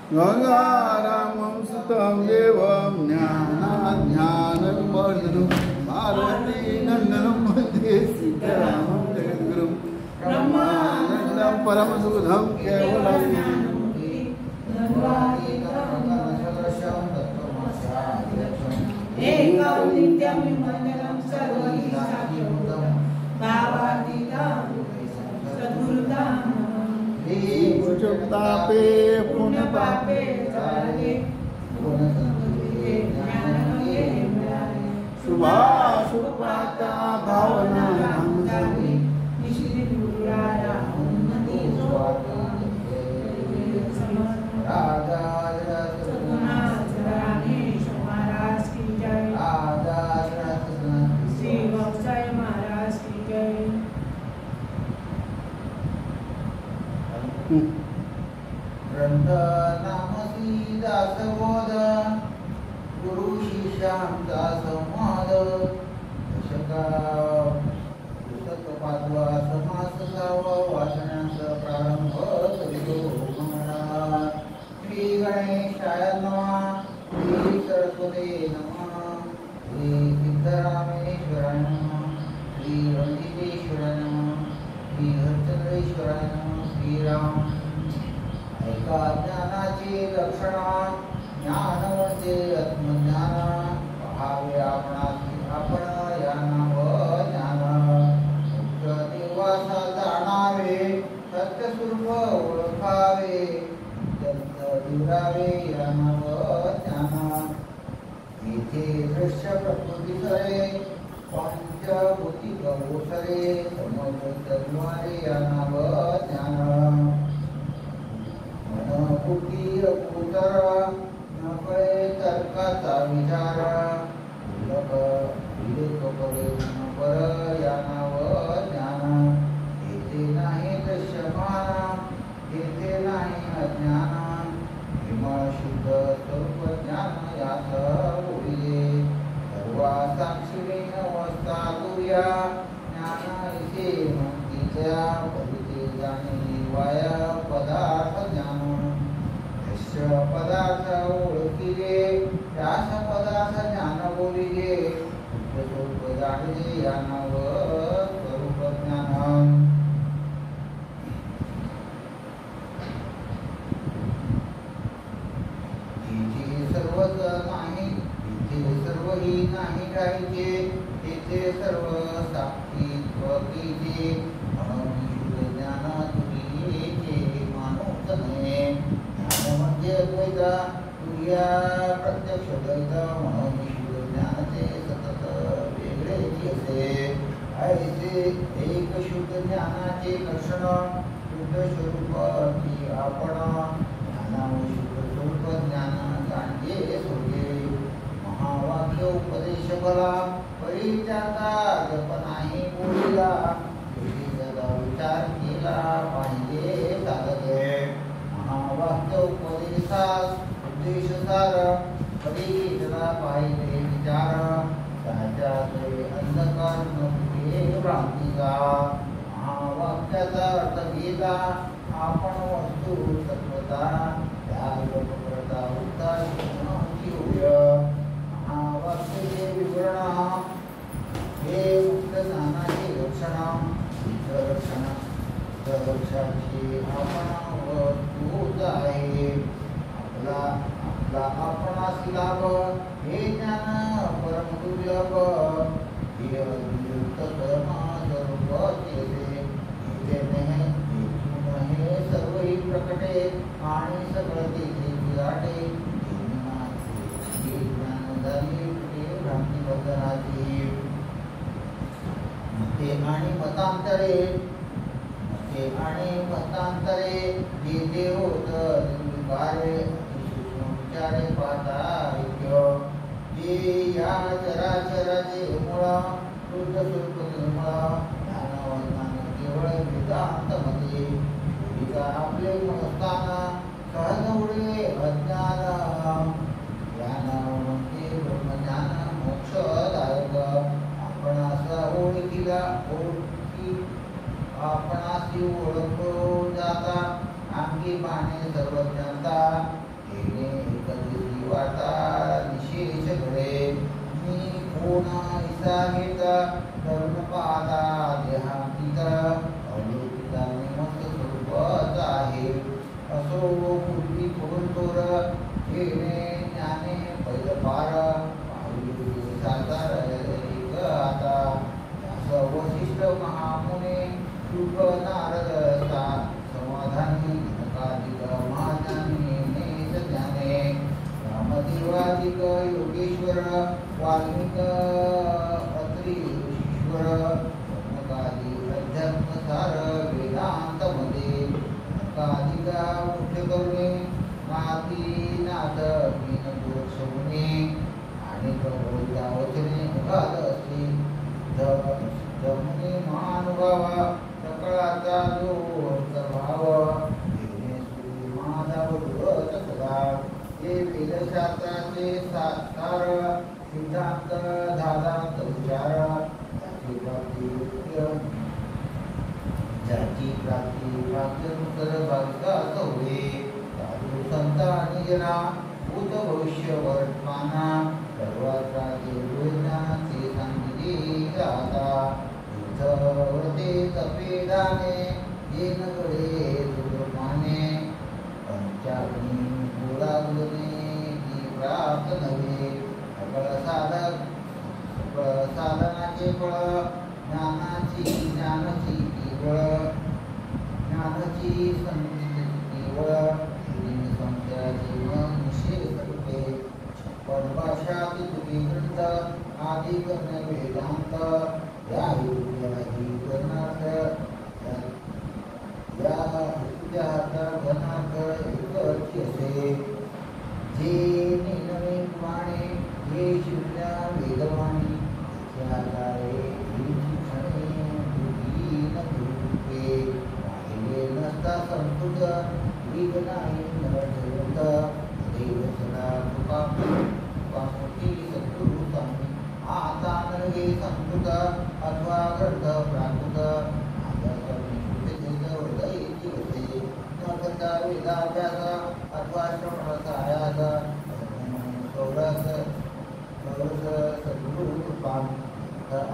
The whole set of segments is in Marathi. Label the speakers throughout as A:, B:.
A: गंगारामं सुतं देवं ज्ञानाज्ञानविमर्दनं पार्वतीनन्दनं वन्दे सीतारामं जगद्गुरुं ब्रह्मानन्दं परमसुखदं केवलं
B: एकं नित्यं विमङ्गलं सर्वैश्वर्यं भावातीतं सद्गुरुतां
A: तापे पुण्यपापे
B: चाले पुण्यसंगते ज्ञानमये
A: शुभाशुभपाता भावना
B: नामजापे निश्चित गुरुराया उन्नति राधा रामेश महाराज की जय श्री वत्सय महाराज की जय
C: ग्रंथ नामसी दासबोध गुरु शिष्यांचा संवाद दशका पुस्तक पाचवा समास सहावा वाचनाचा प्रारंभ करितो म्हणा श्री गणेशाय नमः श्री सरस्वती नमः श्री सिद्धरामेश्वराय नमः श्री रणजितेश्वराय नमः श्री हरचंद्रेश्वराय नमः श्रीराम ऐका ज्ञानाची लक्षणा ज्ञान म्हणजे आत्मज्ञान पहावे आपणासी आपण या नाव ज्ञान मुक्त निवासा जाणावे सत्यस्वरूप ओळखावे जंत दुरावे या नाव ज्ञान इथे दृश्य प्रकृती सरे पंचभूती गवसरे समज तद्वारे या नाव ज्ञान बुद्धी अपुतर नकळे तर्काचा विचार विवेक परे पर या नाव ज्ञान येथे नाही दृश्यमान येथे नाही अज्ञान विमळ शुद्ध स्वरूप ज्ञान यास बोलिले सर्वा साक्षीण अवस्था तुर्या ज्ञान इथे म्हणतीच्या पविते जाणे वाया पदार्थ ज्ञान पदार्थ ओळखिले त्यास पदार्थ ज्ञान बोलिले स्वरूप जाणले या नाव स्वरूप ज्ञान तिथे सर्वच नाही तिथे सर्वही नाही राहायचे तिथे सर्व साक्षीत्व कीचे म्हणून ज्ञान तुरीचे मानूच नये म्हणजे द्वैता तुर्या प्रत्यक्ष द्वैत म्हणून ज्ञानाचे सतत वेगळेच असे ऐसे एक शुद्ध ज्ञानाचे लक्षण शुद्ध स्वरूप की आपण ज्ञानावर शुद्ध स्वरूप ज्ञान जाणले सोडले महावाक्य उपदेश बला परित्यागा जप नाही बोलिला विचार केला पाहिजे साधके वाक्य उपदेशास उद्देश सार परिचला पाहिजे विचार त्याच्याचे अंधकार नव्हे भ्रांतीचा महावाक्याचा अर्थ घेता आपण वस्तू तत्वता त्या लोकप्रता उत्तर महावाक्याचे विवरण हे मुक्त ज्ञानाचे लक्षण लक्षाची आपण वस्तूच आहे आपला आपणास लाभ हे ज्ञान परम दुर्लभ हे अद्भुत कर्म स्वरूप हे सर्वही प्रकटे आणि सगळं तेथे विराटे ज्ञान झाले भ्रांती बदलाची मते आणि मतांतरे आणि मतांतरे जेथे होत निर्विकारे विचारे पाहता जे या चराचराचे मूळ शुद्ध स्वरूप निर्मळ ज्ञान केवळ वेदांतमध्ये आपले मनस्थान सहज उडे अज्ञान ज्ञान म्हणजे ब्रह्मज्ञान मोक्षदायक आपण असा ओळखीला आपणासी ओळखलो जाता अंगी पाणी सर्वज्ञता ईश्वर वाल्मिक अत्री ईश्वर नकादी अध्यात्मसार वेदांतमध्ये नकादिका मुख्य करुणे नाथ मीनपुरुषमुने आणि वचने उगाद असते जमुने महानुभावा सकळाचा जो अंतर्भाव सदा हे वेदशास्त्राचे सार सिद्धांत धादांत विचार ज्याची प्राप्ती भाग्यनुसार भाग्यास होते साधू संत आणि जना भूत भविष्य वर्तमाना सर्वाचे ज्ञानाचे सांगितले जाता व्रते तपेदाने येन कडे दुर्माने पंचाग्नी पुरागुणे की प्राप्त नव्हे साधनाचे फळ ज्ञानाची केवळ ज्ञानाची केवळ संशयाचे मन निषेध करते परभाषाती तुझी ग्रंथ आदी कर्ण वेदांत या करणार्थ या घनार्थ एकची असे जे नवे पुराणे हे शिवल्या वेदवाणी त्याद्वारे नसता संस्कृत विघ्नाई नवजयंत देवसना कृपामूर्ती सद्गुरु स्वामी आता नवे संस्कृत अथवा ग्रंथ प्राकृत हृदयची होते न करता वेदाभ्यास अथवा श्रवणास सौरस सद्गुरु कृपा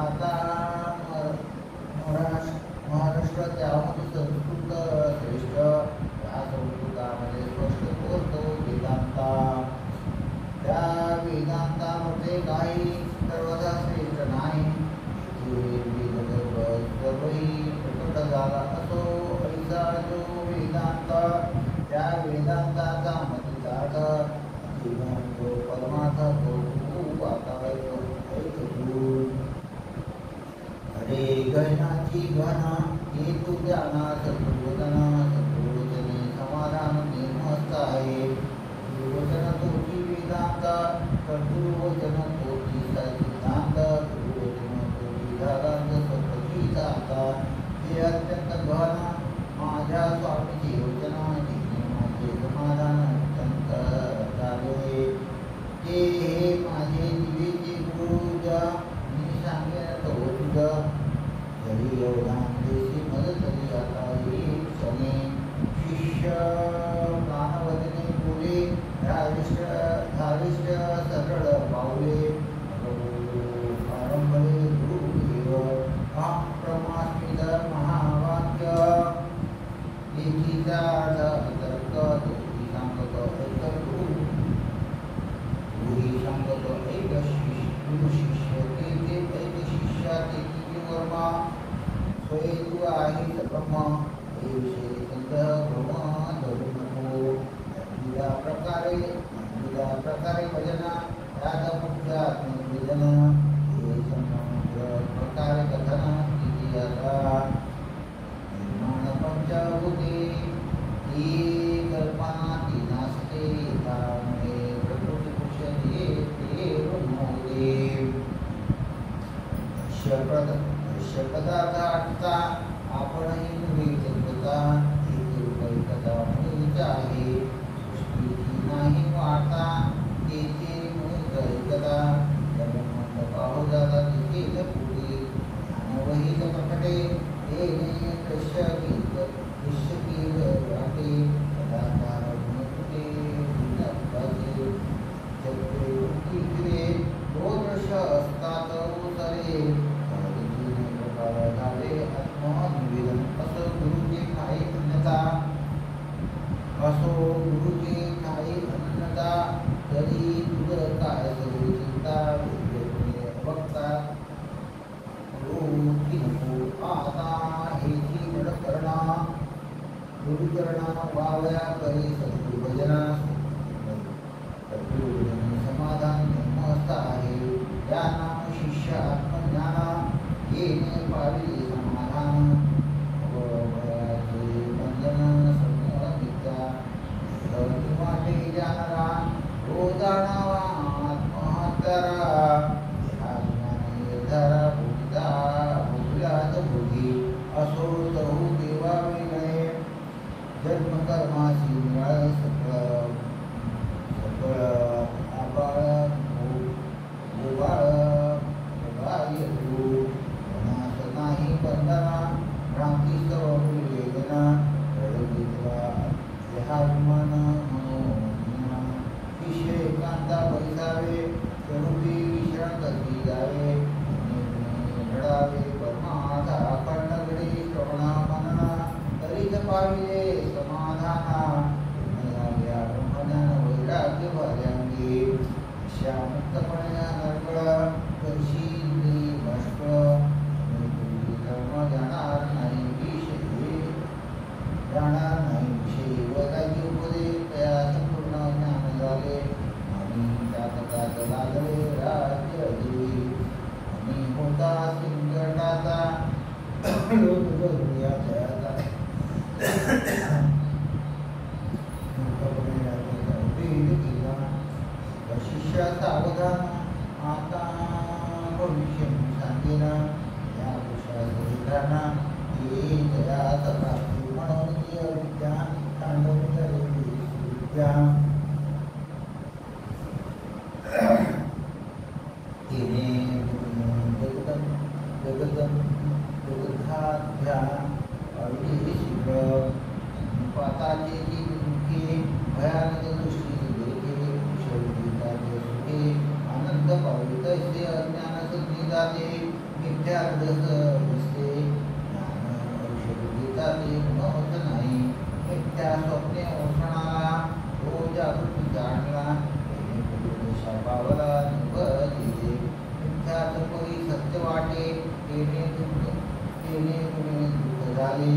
C: आता महाराष्ट्र त्यामध्ये संस्कृत श्रेष्ठ या संस्कृतामध्ये स्पष्ट करतो वेदांता त्या वेदांतामध्ये काही सर्वदा श्रेष्ठ नाही सर्वही प्रकट झाला असो ऐसा जो वेदांत त्या वेदांताचा मतितार्थ जो परमार्थ तो खूप आता हरे गणाची घना हे तू ज्ञाना सद्गुरुवचना सद्गुरुवचने समाधान निर्मस्त आहे गुरुवचन तोची वेदांत सद्गुरुवचन तोची सिद्धांत गुरुवचन तोची धादांत सत्वची जाता हे अत्यंत घन माझ्या स्वामीची योजना माझे समाधान अत्यंत झाले ते हे माझे दिवेचे गुरुजा मी सांगेन तो तुझ जरी योगान देशी मदतली आता एक क्षणी शिष्य प्राणवदने बोले धारिष्ठ सरळ पावले पारंपरे गुरुदेव अप्रमास्मित महावाक्य लेखीचा तर्क दोषी सांगत एक गुरु शिष्य ते एक शिष्याचे वर्मा स्वये तू आहे ब्रह्म हे विषय संग्रह ब्रह्म धरू नको विविध प्रकारे भजना याद मुख्य आत्मनिवेदन हे समग्र प्रकारे कथन किती आता निर्माण पंचभूते ही कल्पना ती नासते त्यामुळे प्रकृती पुरुषते ते ब्रह्मदेव पदार्थाचा आपणही तुम्ही जन्मता ही कथा मुळीच आहे सृष्टीची नाही वार्ता तेथे मुळीच ऐकता जन्मंत पाहू जाता तिथे पुढे ज्ञानवहीत प्रकटे येणे दृश्य केल वाटे पदार्थार गुणकुटे विनपाचे चक्रे उठीले तो दृश्य असतात उतरे झाले आत्मा जाणावा आत्महत्यारा निर्धारा भोगल्यात भोगी असो तहु देवा वेगळे जन्मकर्माशी मिळाले सकळ सकळ आबाळ गोबाळ वनास नाही बंधना भ्रांती सर्व वेदना मन मनोमना विषय कांता बैसावे स्वरूपी विश्रांती जावे घडावे परमाधा खंडगडे श्रवणा मनना तरीच पाविले समाधाना ब्रह्मज्ञान वैराग्य भार्यांगी श्यामुक्तपणे नरकळ कर्षी भाष्कळ धर्म जाणार नाही विषयी जाणार नाही विषयी वदाची उपदेश त्या संपूर्ण ज्ञान झाले आणि त्यात लागले राज्य देवी आणि होता सिंगटाचा लोक करूया जयाचा शिष्य सावधान आता भविष्य सांगेन या पुरुषाना ये जयाचा प्राप्ती म्हणून ती अविद्या तांडव विद्या तिने जगद्धाध्या अविधे शीघ्र पाताचे जी दुःखे भयानक दृष्टी देखे शरीराचे सुखे आनंद पावे तैसे अज्ञान सिद्धी जाते मिथ्या दिसते ज्ञान औषधी जाते महत्व नाही मिथ्या स्वप्ने ओसणारा तो जागृती जाणला शापावला निवडते मिथ्याच परी सत्य वाटे तेने तुम्ही दुःख झाले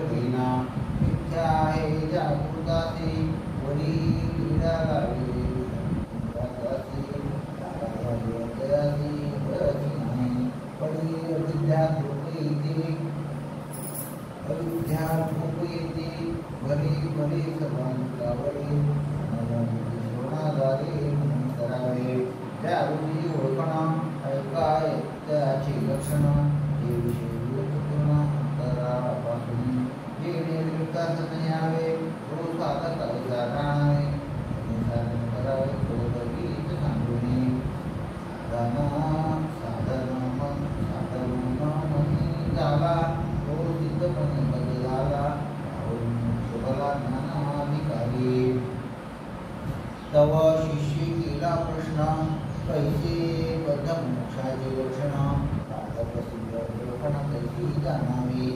C: घडीना मिथ्या आहे जागृताचे वरी क्रीडा लावली नाही पडी अविद्या झोप येते अविद्या झोप येते भरी भरी सर्वांकावरी सोनादारे करावे त्या रोजी ओळखणं ऐकाय त्याची लक्षणं हे विषय गुरुत्वपूर्ण अंतरापासून जे निर्विकास नाही यावे तो साधक जाणावे साधन करावे तो गीत सांगून साधन मनी झाला तो सिद्धपणे बदलाला शोभला ज्ञानाधिकारी तव शिष्य केला प्रश्न कैसे बद्ध मोक्षाचे लक्षण प्रसिद्ध लेखन कैसी जाणावी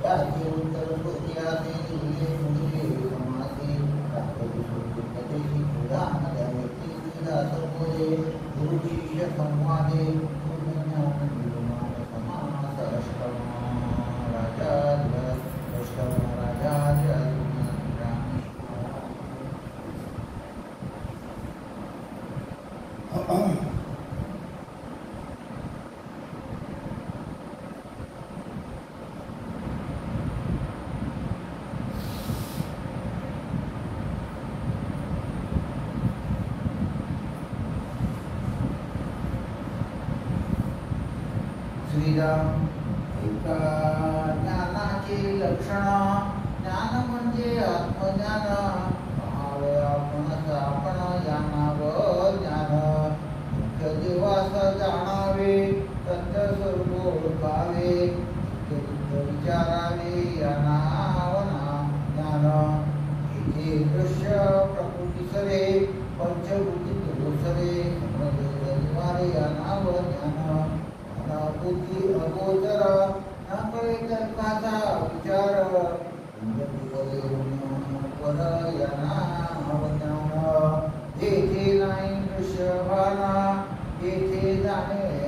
C: त्याचे उत्तर सोत्याचे दिले मुले समासे कथेची प्रधान त्या व्यक्ती सुविधा संबोधे गुरु शिष्य संवादे ज्ञान निर्माण समास अष्टमा राजा श्रीराम एका ज्ञानाचे लक्षण ज्ञान म्हणजे आत्मज्ञान पाहावे आपणच आपण जाणावं ज्ञान मुख्य देवास जाणावे सत्य स्वरूप ओळखावे विचारावे या नावना ज्ञान इथे दृश्य प्रकृती सरे पंचभूती दुसरे समजवारे या नाव ज्ञान बुद्धी अगोचर न कळे तर्काचा विचार पर या नाव ज्ञान जेथे नाही दृश्य भाना तेथे जाणे